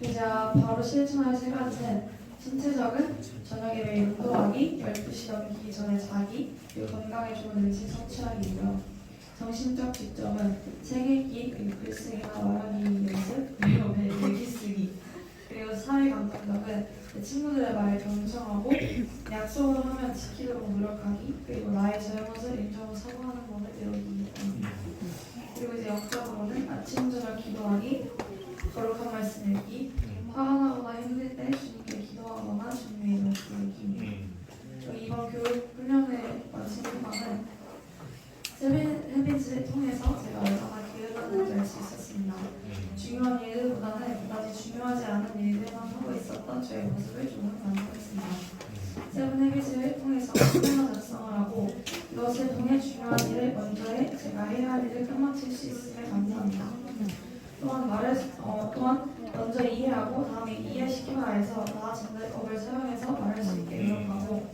이제 바로 실천할 3가지는 신체적은 저녁에 매일 운동하기, 12시 넘기 전에 자기, 그리고 건강에 좋은 음식 섭취하기고요. 정신적 지점은 책 읽기, 그리고 글쓰기나 말하기 연습, 그리고 일기 쓰기. 그리고 사회 감정적은 내 친구들의 말에 경청하고 약속을 하면 지키도록 노력하기, 그리고 나의 잘못을 인정하고 사과하는 법을 배우기입니다. 그리고 이제 영적으로는 아침 저녁 기도하기, 거룩한 말씀 읽기, 화가 나거나 힘들 때 주님께 기도하거나 주님의 이름을 부르기. 이번 교육 훈련을 마친 후반은 세븐헤비즈를 통해서 제가 얼마나 기회받는지 알 수 있었습니다. 중요한 일들보다는 그다지 중요하지 않은 일들만 하고 있었던 저의 모습을 조금 만족했습니다. 세븐헤비즈를 통해서 플래너 작성을 하고 이것을 통해 중요한 일을 먼저 해 제가 해야 할 일을 끝마칠 수 있음에 감사합니다. 또한 먼저 이해하고 다음에 이해시키라 해서 나 전달법을 사용해서 말할 수 있게 노력하고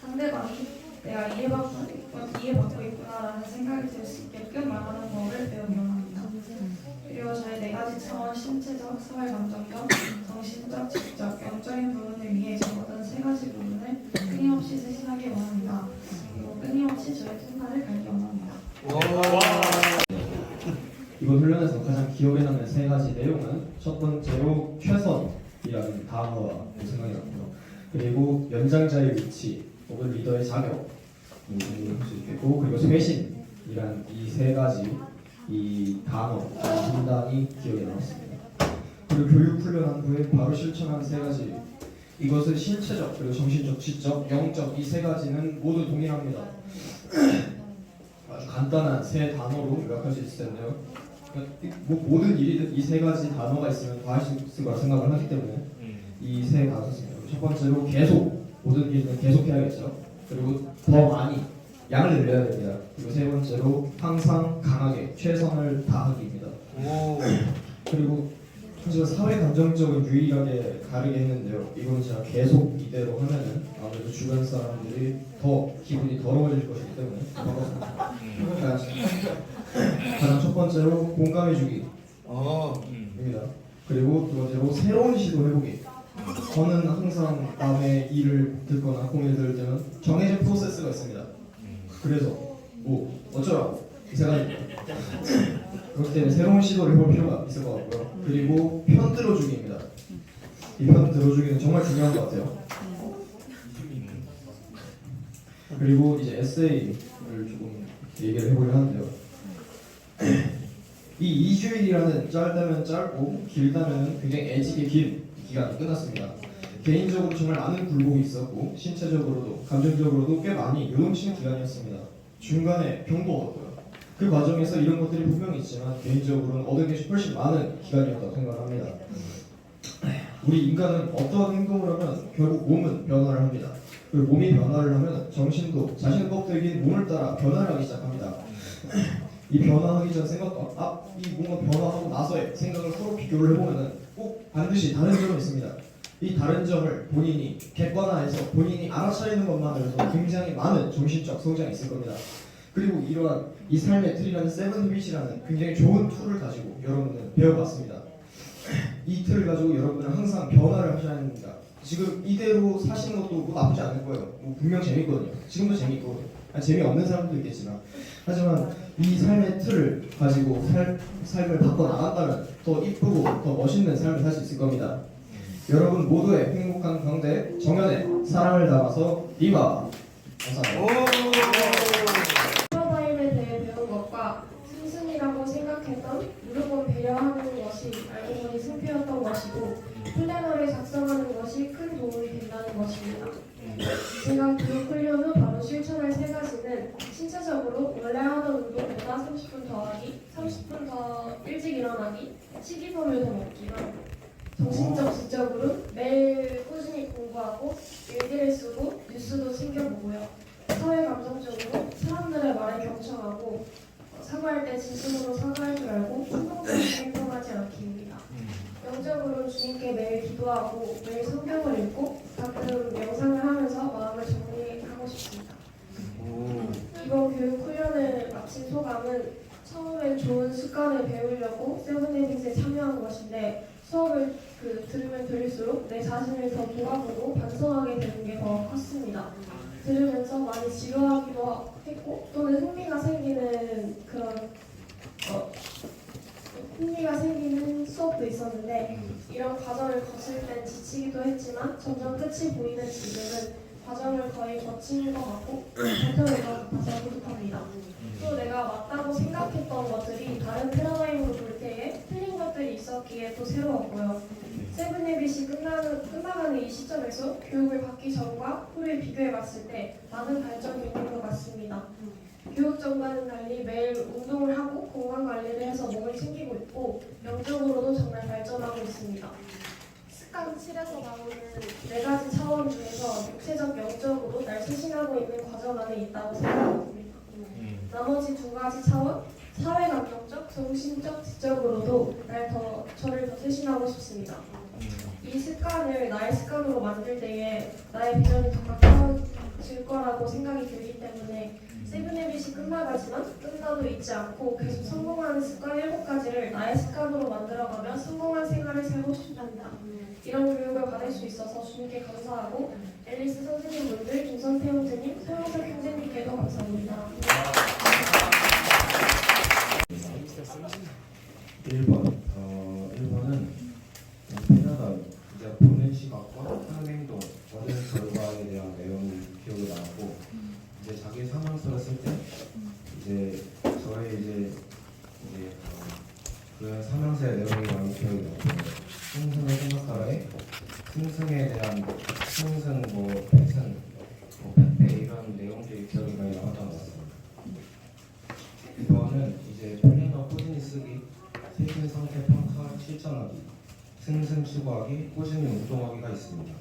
상대방이 내가 이해받고 있구나라는 생각이 들 수 있게끔 말하는 법을 배우기 원합니다. 그리고 저의 4가지 차원 신체적, 사회 감정적, 정신적, 지적, 영적인 부분을 위해 적어둔 3가지 부분을 끊임없이 세신하기 원합니다. 그리고 끊임없이 저의 통달을 갈기 원합니다. 이번 훈련에서 가장 기억에 남는 3가지 내용은 첫 번째로 최선이라는 단어가 생각이 났고요. 그리고 연장자의 위치 혹은 리더의 자격 수 있겠고, 그리고 쇄신이란 이 3가지 이 단어 진단이 기억에 남았습니다. 그리고 교육 훈련한 후에 바로 실천한 3가지, 이것은 신체적 그리고 정신적, 지적, 영적 이 3가지는 모두 동일합니다. 아주 간단한 3단어로 요약할 수 있을 텐데요. 모든 일이든 이 3가지 단어가 있으면 다 할 수 있을 거라 생각을 하기 때문에 이 3가지 썼습니다. 첫 번째로 계속, 모든 일은 계속해야겠죠. 그리고 더 많이, 양을 늘려야 됩니다. 그리고 3번째로 항상 강하게 최선을 다하기입니다. 그리고 하지만 사회 감정적은 유일하게 다르게 했는데요. 이건 제가 계속 이대로 하면은 아무래도 주변 사람들이 더 기분이 더러워질 것이기 때문에 가장 첫 번째로 공감해주기입니다. 그리고 두 번째로 새로운 시도해보기. 저는 항상 남의 일을 듣거나 공연을 들을 때는 정해진 프로세스가 있습니다. 그래서 뭐 어쩌라고 이 생각입니다. 그렇기 때문에 새로운 시도를 해볼 필요가 있을 것 같고요. 그리고 편 들어주기입니다. 이 편 들어주기는 정말 중요한 것 같아요. 그리고 이제 에세이를 조금 얘기를 해보려 하는데요. 이 2주일이라는 짧다면 짧고 길다면 굉장히 애지게 긴 기간이 끝났습니다. 개인적으로 정말 많은 굴곡이 있었고 신체적으로도 감정적으로도 꽤 많이 요동치는 기간이었습니다. 중간에 병도 얻었고요. 그 과정에서 이런 것들이 분명히 있지만 개인적으로는 얻은 게 훨씬 많은 기간이었다고 생각합니다. 우리 인간은 어떠한 행동을 하면 결국 몸은 변화를 합니다. 그리고 몸이 변화를 하면 정신도 자신의 법대로인 몸을 따라 변화를 하기 시작합니다. 이 변화하기 전 생각과 이 뭔가 변화하고 나서의 생각을 서로 비교를 해보면 꼭 반드시 다른 점이 있습니다. 이 다른 점을 본인이 객관화해서 본인이 알아차리는 것만으로도 굉장히 많은 정신적 성장이 있을 겁니다. 그리고 이러한 이 삶의 틀이라는 세븐헤빗이라는 굉장히 좋은 툴을 가지고 여러분은 배워봤습니다. 이 틀을 가지고 여러분은 항상 변화를 하셔야 합니다. 지금 이대로 사시는 것도 뭐 나쁘지 않을 거예요. 뭐 분명 재밌거든요. 지금도 재밌고 재미없는 사람도 있겠지만, 하지만 이 삶의 틀을 가지고 삶을 바꿔나간다면 더 이쁘고 더 멋있는 삶을 살 수 있을 겁니다. 여러분 모두의 행복한 광대 정연의 사랑을 담아서 리바. 감사합니다. 프로바임에 대해 배운 것과 승승이라고 생각했던 무조건 배려하는 것이 알고 보니 승패였던 것이고 플래너를 작성하는 것이 큰 도움이 된다는 것입니다. 제가 교육 훈련 후 바로 실천할 3가지는 신체적으로 원래 하던 운동보다 30분 더 하기, 30분 더 일찍 일어나기, 식이섬유 더 먹기랑 정신적 지적으로 매일 꾸준히 공부하고 일기를 쓰고 뉴스도 챙겨보고요. 사회 감정적으로 사람들의 말에 경청하고 사과할 때 진심으로 사과할 줄 알고 충동적인 행동하지 않기입니다. 영적으로 주님께 매일 기도하고 매일 성경을 읽고 가끔 명상을 하면서 마음을 정리하고 싶습니다. 이번 교육 훈련을 마친 소감은 처음엔 좋은 습관을 배우려고 세븐헤빗에 참여한 것인데 수업을 들으면 들을수록 내 자신을 더 돌아보고 반성하게 되는 게 더 컸습니다. 들으면서 많이 지루하기도 했고 또는 흥미가 생기는 그런 흥미가 생기는 수업도 있었는데 이런 과정을 거칠 땐 지치기도 했지만 점점 끝이 보이는 지금은 과정을 거의 거친 것 같고 발전을 더 같아서 뿌듯합니다. 또 내가 맞다고 생각했던 것들이 다른 패러다임으로 볼 때에 틀린 것들이 있었기에 또 새로웠고요. 세븐헤빗이 끝나가는 이 시점에서 교육을 받기 전과 후를 비교해 봤을 때 많은 발전이 있는 것 같습니다. 교육 전과는 달리 매일 운동을 하고 건강 관리를 해서 몸을 챙기고 있고 영적으로도 정말 발전하고 있습니다. 습관 7에서 나오는 4가지 차원 중에서 육체적, 영적으로 날 쇄신하고 있는 과정 안에 있다고 생각합니다. 나머지 2가지 차원, 사회 감정적, 정신적, 지적으로도 저를 더 쇄신하고 싶습니다. 이 습관을 나의 습관으로 만들 때에 나의 비전이 더 가까워질 거라고 생각이 들기 때문에 세븐헤빗이 끝나가지만 끝나도 잊지 않고 계속 성공하는 습관 7가지를 나의 습관으로 만들어가며 성공한 생활을 살고 싶답니다. 이런 교육을 받을 수 있어서 주님께 감사하고 앨리스 선생님분들, 김선태 형제님, 서영석 형제님께도 감사합니다. 1번은 패러다임, 이제 보는 시각과 하는 행동, 얻은 결과에 대한 내용이 기억이 나고 이제 자기 상황서를 쓸 때 이제 저의 그 상황서의 내용이 많이 기억이 나고 승승을 생각하라에 승승에 대한 승승 패승 패패 이런 내용들이 기억이 많이 나왔던 것 같습니다. 이거는 이제 플래너 꾸준히 쓰기, 최신 상태 평가 실천하기, 승승 추구하기, 꾸준히 운동하기가 있습니다.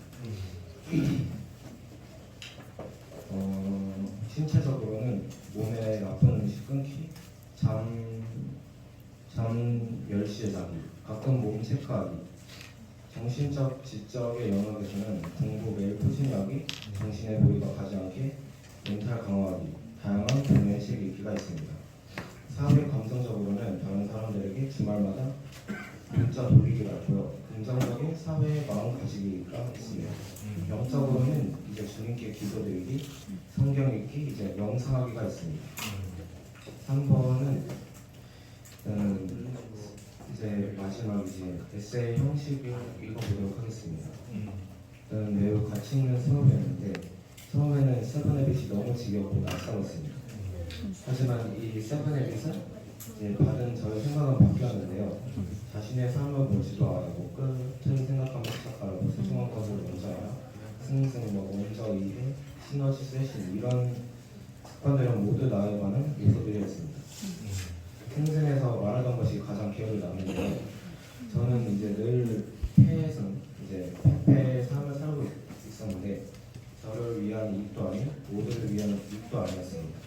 신체적으로는 몸에 나쁜 음식 끊기, 잠 10시에 자기, 가끔 몸 체크하기, 정신적, 지적의 영역에서는 공부 매일 꾸준히 하기, 정신의 무리가 가지 않게 멘탈 강화하기, 다양한 분야의 책 읽기가 있습니다. 사회 감성적으로는 다른 사람들에게 주말마다 문자 돌리기가 있고요. 긍정적인 사회의 마음 가지기가 있습니다. 영적으로는 이제 주님께 기도드리기, 성경 읽기, 이제 명상하기가 있습니다. 3번은 이제 마지막 이제 에세이 형식을 읽어보도록 하겠습니다. 매우 가치 있는 수업이었는데 처음에는 세븐헤빗이 너무 지겹고 낯설었습니다. 하지만 이 세븐헤빗은 이제 받은 저의 생각은 바뀌었는데요. 자신의 삶을 보지도 않고 끝을 생각하며 시작하라고 소중한 것을 먼저 알아 승승 먼저 이해 시너지 쇄신 이런 습관들은 모두 나에 관한 요소들이었습니다. 승승에서 말하던 것이 가장 기억에 남는데요. 저는 이제 늘 패승 이제 패패의 삶을 살고 있었는데 저를 위한 이익도 아닌 모두를 위한 이익도 아니었습니다.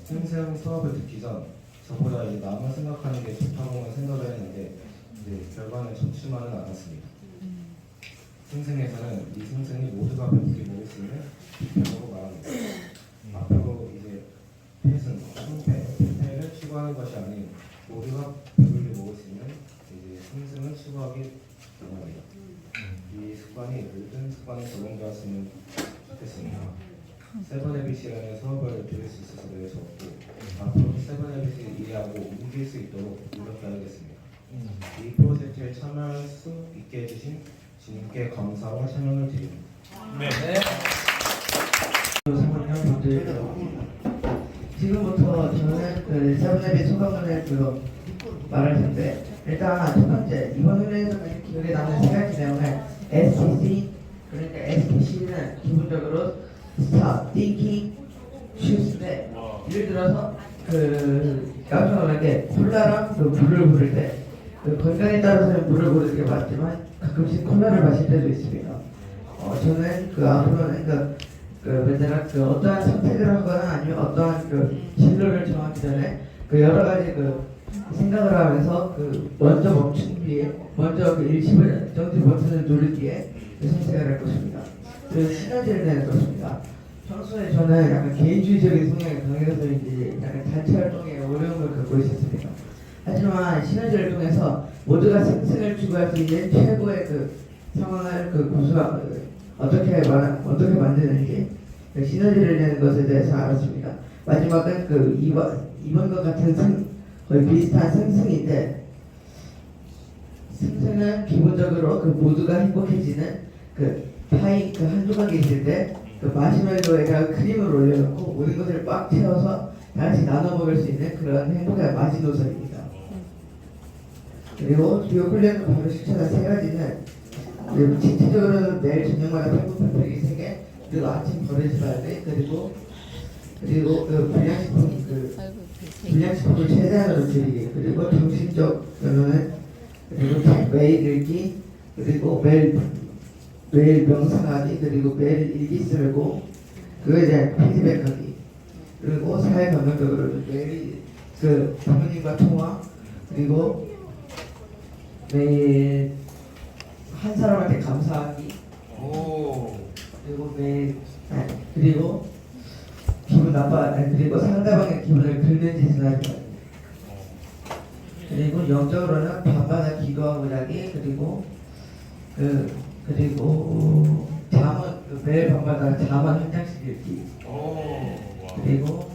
승승 수업을 듣기 전 저보다 이제 남을 생각하는 게 좋다고만 생각을 했는데 이제 결과는 좋지만은 않았습니다. 승승에서는 이 승승이 모두가 배불리 먹을 수 있는 비평으로 말합니다. 앞으로 이제 패승, 패패를 추구하는 것이 아닌 모두가 배불리 먹을 수 있는 이제 승승을 추구하기 바랍니다. 이 습관이 모든 습관에 적용되었으면 좋겠습니다. 세븐헤빗이라는 수업을 들을 수 있어서 매우 좋고 앞으로 세븐헤빗을 이해하고 옮길 수 있도록 노력해야겠습니다. 이 프로젝트에 참여할 수 있게 해주신 주님께 감사와 찬양을 드립니다. 네. 지금부터 저는 그 세븐헤빗 소감을 말할 텐데 일단 첫 번째 이번 훈련에서는 기억에 남는 3가지 내용을 STC 그러니까 STC는 기본적으로 스타, 띵킹, 슈스인데 예를 들어서 깜짝 놀라게 콜라랑 물을 부를 때 건강에 따라서는 물을 부르는 게 맞지만 가끔씩 콜라를 마실 때도 있습니다. 저는 앞으로는 맨날 어떠한 선택을 하거나 아니면 어떠한 진로를 정하기 전에 여러 가지 생각을 하면서 먼저 멈춘 뒤에 먼저 일시불 정지 버튼을 누른 뒤에 선택을 할 것입니다. 시너지를 내는 것입니다. 평소에 저는 약간 개인주의적인 성향이 강해서인지 약간 단체 활동에 어려움을 갖고 있었습니다. 하지만 시너지를 통해서 모두가 승승을 추구할 수 있는 최고의 상황을 어떻게 만드는지 그 시너지를 내는 것에 대해서 알았습니다. 마지막은 그 이번과 같은 거의 비슷한 승승인데, 승승은 기본적으로 그 모두가 행복해지는 그 파이 그 한 조각이 있을 때 그 마시멜로에다가 크림을 올려놓고 모든 것을 꽉 채워서 다 같이 나눠 먹을 수 있는 그런 행복한 마지노선입니다. 그리고 주요 훈련을 바로 실천한 세 가지는, 그리고 실질적으로는 매일 저녁마다 탈북 발표기 3개, 그리고 아침 버릇이 봐야 돼, 그리고 그 불량식품을 최대한으로 줄이기, 그리고 정신적 변호는, 그리고 책 매일 읽기, 그리고 매일 명상하기, 그리고 매일 일기 쓰고 그거에 대한 피드백하기, 그리고 사회 감각적으로 매일 그 부모님과 통화, 그리고 매일 한 사람한테 감사하기, 그리고 그리고 상대방의 기분을 긁는 짓을 하지 말기, 그리고 영적으로는 밤마다 기도하고 자기, 그리고 잠은 매일 밤마다 잠은 한 장씩 읽기, 그리고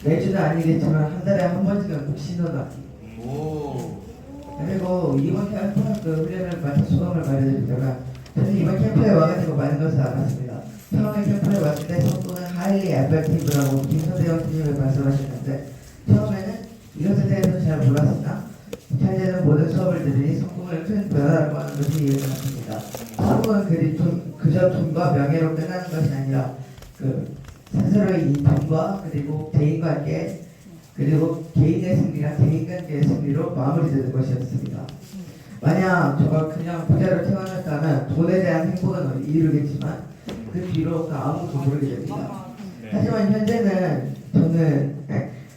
매주는 아니겠지만 한 달에 한 번씩은 꼭 신원하기. 그리고 이번 캠프 그 훈련을 마쳐 소감을 말해드리자면, 저는 이번 캠프에 와가지고 많은 것을 알았습니다. 처음에 캠프에 왔을 때 성도는 하일리 에펙티브라고 김선대원 선생님이 말씀하셨는데, 처음에는 이것에 대해서 잘 몰랐으나 현재는 모든 수업을 들으니 성공을 큰 변화라고 하는 것이 이해가 됩니다. 성공은 그저 돈과 명예로 끝나는 것이 아니라 그 스스로의 인품과 그리고 대인관계, 그리고 개인의 승리나 대인관계의 승리로 마무리되는 것이었습니다. 만약 저가 그냥 부자로 태어났다면 돈에 대한 행복은 이루겠지만 그 뒤로 아무도 모르게 됩니다. 하지만 현재는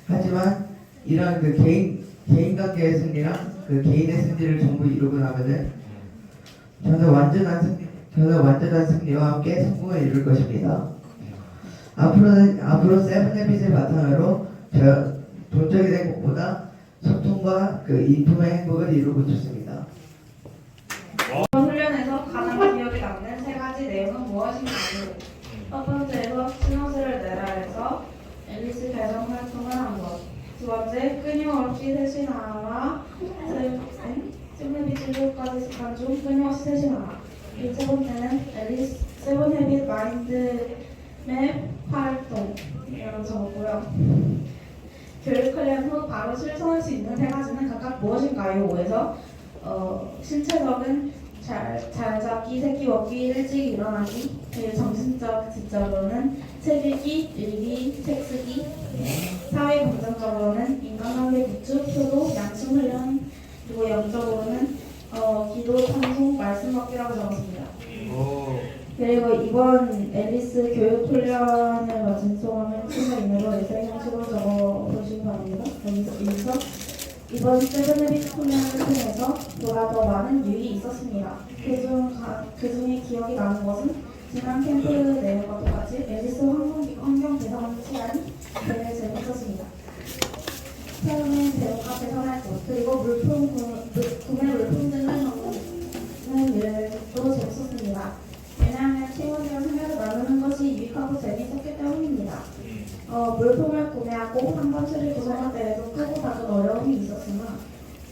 하지만 이런 그 개인관계의 승리랑 그 개인의 승리를 전부 이루고 나면은 저는 완전한 승리와 함께 성공을 이룰 것입니다. 앞으로 세븐헤빗을 바탕으로 돈적이 된 것보다 소통과 그 인품의 행복을 이루고 싶습니다. 이번 훈련에서 가장 기억에 남는 세 가지 내용은 무엇인가요? 첫 번째로 시너지를 내라 해서 앨리스 배정 활동을 한 것. 두 번째, 끊임없이 세신하라. 세븐헤빗 진료까지 습관 중 끊임없이 세신하라. 세 번째는 앨리스 세븐헤빗 마인드맵 활동이라고 적었고요. 교육 훈련 후 바로 실천할 수 있는 세 가지는 각각 무엇인가요? 5에서 신체적인 잘 잡기, 새끼 먹기, 일찍 일어나기, 그리고 정신적 지적으로는 책 읽기, 일기, 책 쓰기, 사회 긍정적으로는 인간관계 구축, 효도, 양심 훈련, 그리고 영적으로는 기도, 찬송, 말씀 먹기라고 적었습니다. 그리고 이번 앨리스 교육 훈련을 마친 소감을 순간인으로 에세이 형식으로 적어보시기 바랍니다. 여기서 이번 세븐헤빗 훈련을 통해서 보다 더 많은 유익이 있었습니다. 그중에 기억이 나는 것은 지난 캠프 내용과 똑같이 앨리스 환경 개선 시간이 되게 재밌었습니다. 처음엔 배우 카페 선할 것, 그리고 구매 물품 등을 하는 일도 재밌었습니다. 왜냐하면 팀원들과 생각을 나누는 것이 유익하고 재미있었기 때문입니다. 물품을 구매하고 한번 실을 구성할 때에도 크고 작은 어려움이 있었으나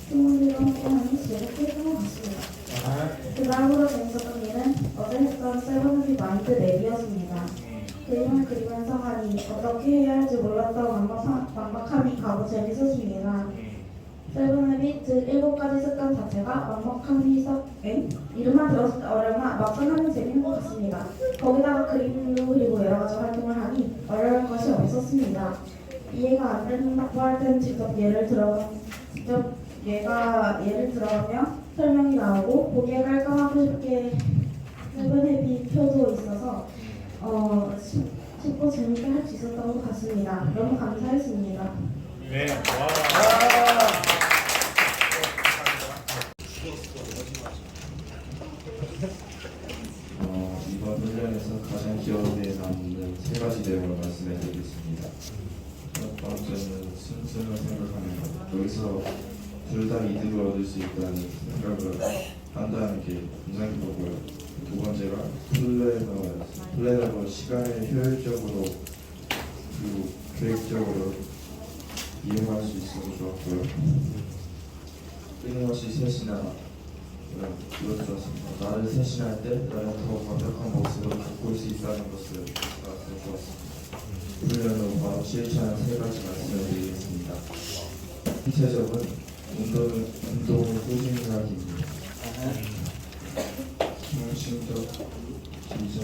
팀원들과 함께하니 즐겁게 한 것 같습니다. 그 다음으로 재밌었던 일은 어제 했던 세븐헤빗 마인드 맵이었습니다. 그림을 그리면서 하니 어떻게 해야 할지 몰랐던 완벽함이 가고 재밌었습니다. 세븐헤빗 즉 7가지 습관 자체가 완벽함이 이름만 들었을 때 어려우나 막상 하면 재밌는 것 같습니다. 거기다가 그림도 그리고 여러 가지 활동을 하니 어려운 것이 없었습니다. 이해가 안 된다고 할 때는 직접 예를 들어가며 설명이 나오고 보기에 깔끔하고 쉽게 세븐헤빗 표도 있어서 쉽고 재밌게 할 수 있었던 것 같습니다. 너무 감사했습니다. 네. 이번 훈련에서 가장 기억에 남는 세 가지 내용을 말씀해 드리겠습니다. 첫 번째는 순수를 생각하는 것. 여기서 둘 다 이득을 얻을 수 있다는 생각을 한다는 게 인상깊었고요. 두 번째가 플래너로 시간을 효율적으로 그리고 계획적으로 이용할 수 있어서 좋았고요. 끊임없이 셋이나 이것도 좋았습니다. 나를 셋신할 때 나는 더 완벽한 모습을 갖고 올 수 있다는 것을 알아서 좋았습니다. 훈련으로 바로 실천한 세 가지 말씀을 드리겠습니다. 신체적은 운동을 꾸준히 하기입니다. 정신적, 지적,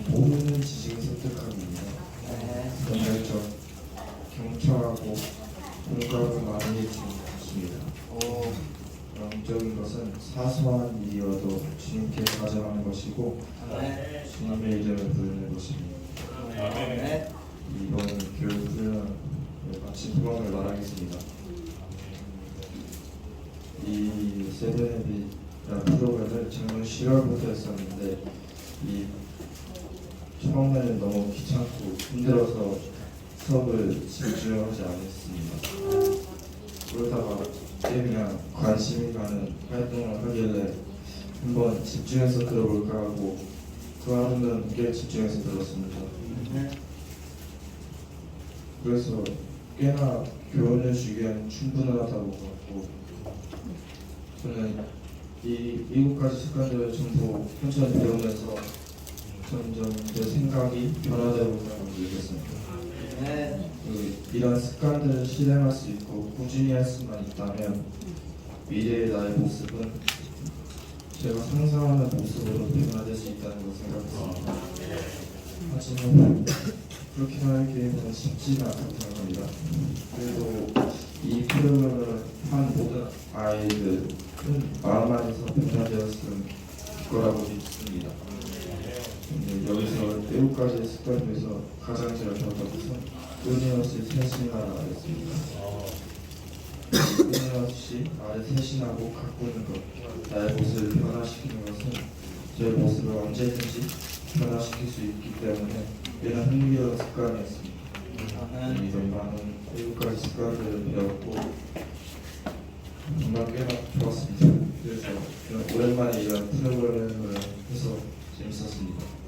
모르는 지식을 습득하기입니다. 건설적, 경청하고 공감을 많이 해주십니다. 영적인 것은 사소한 일이어도 주님께 가져가는 것이고 주님의 이름을 부르는 것입니다. 이번 교육 훈련을 마친 소감을 말하겠습니다. 이 세븐앱이라는 프로그램을 작년 10월부터 했었는데 처음에는 너무 귀찮고 힘들어서 수업을 집중하지 않았습니다. 그러다가 그냥 관심이 가는 활동을 하길래 한번 집중해서 들어볼까 하고 그 하루는 꽤 집중해서 들었습니다. 그래서 꽤나 교훈을 주기엔 충분하다고 봤고 저는 이 7가지 습관들을 전부 천천히 배우면서 점점 제 생각이 변화되고 있다고 느꼈습니다. 이런 습관들을 실행할 수 있고 꾸준히 할 수만 있다면 미래의 나의 모습은 제가 상상하는 모습으로 변화될 수 있다는 걸 생각했습니다. 하지만 그렇게 하기에는 쉽지는 않다고 생각합니다. 그래도 이 프로그램을 한 모든 아이들은 마음 안에서 변화되었을 거라고 믿습니다. 여기서 7가지 습관 중에서 가장 제가 좋았던 것은 끊임없이 셋신하라였습니다. 끊임없이 나를 셋신하고 가꾸는 것, 나의 모습을 변화시키는 것은 제 모습을 언제든지 변화시킬 수 있기 때문에 꽤나 흥미로운 습관이었습니다. 이런 많은 7가지 습관들을 배웠고 정말 꽤나 좋았습니다. 그래서 오랜만에 이런 프로그램을 해서 재밌었습니다.